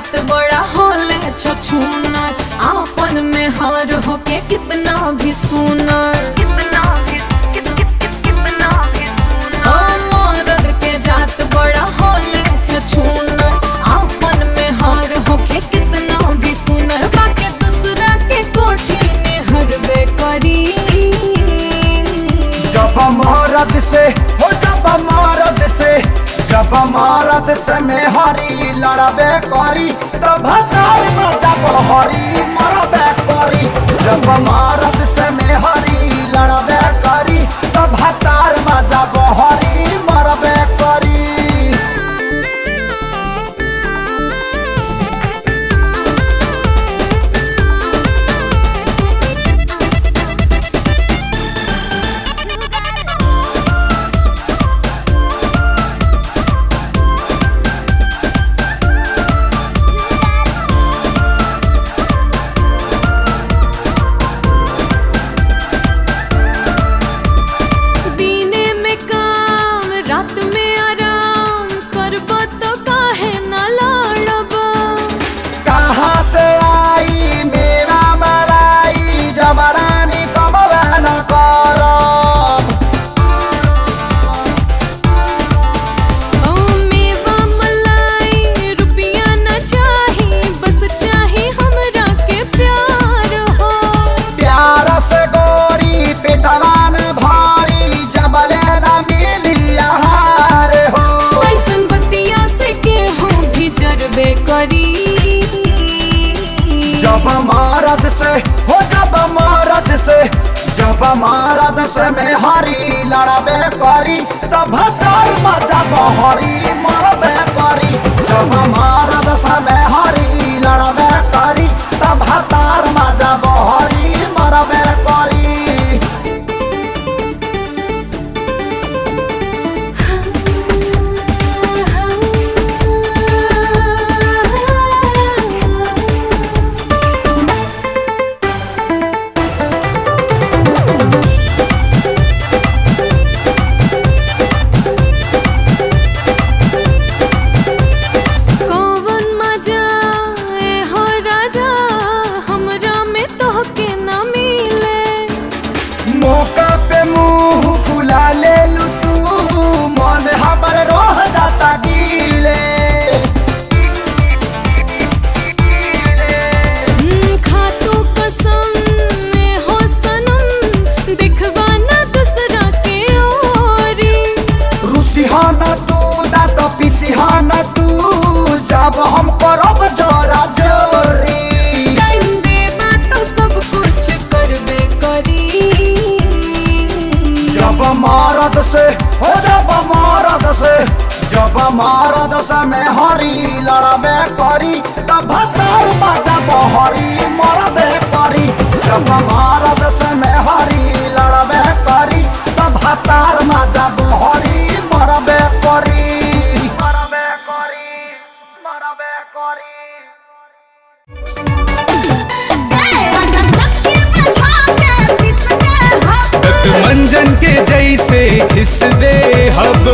जात बड़ा होले छछूनर, आपन में हार होके कितना भी सुनर, मर्द के जात बड़ा होले छछूनर, आपन में हार होके कितना भी सुनर, बाकी दूसरा के कोठी में हरबे करी। जब मरद से हो जब मरद से में हरी लड़बे करी, तब जब हरी मरबे करी। जब मरद से में हरी लड़बे करी, तब जब हरी मरबे करी। रात में आराम करब तो काहे न लड़ब, कहाँ से आई मेरा मलाई, जबरानी कमबे न करब। मेवा मलाई रुपया न चाही, बस चाही हमरा के प्यार हो। प्यार से गोरी पेटवान भारी, जबले न मिली आहार हो। ऐसन बतिया से केहू भी जरबे करी। जब मरद से हो जब मरद से में हरी लड़बे करी, तब जब हरी मरबे करी। जब मरद से में हरी लड़बे करी, तब जब हरी मरबे करी। मौका पे मुंह फुला ले लू तू, मन हमर रोह जाता गीले। खातू कसम में हो सनम, दिखवा ना दूसरा के ओरी। रुसिहाना तू दांत पिसिहाना तू, जब हम करब जोरा जोरी। टाइम देबा तो सब कुछ करबे करी। जब मरद से में हरी लड़बे करी, तब जब हरी मरबे करी। जब मरद से में हरी लड़बे करी, तब जब हरी मरबे करी। मंजन के जैसे घिस दे हब।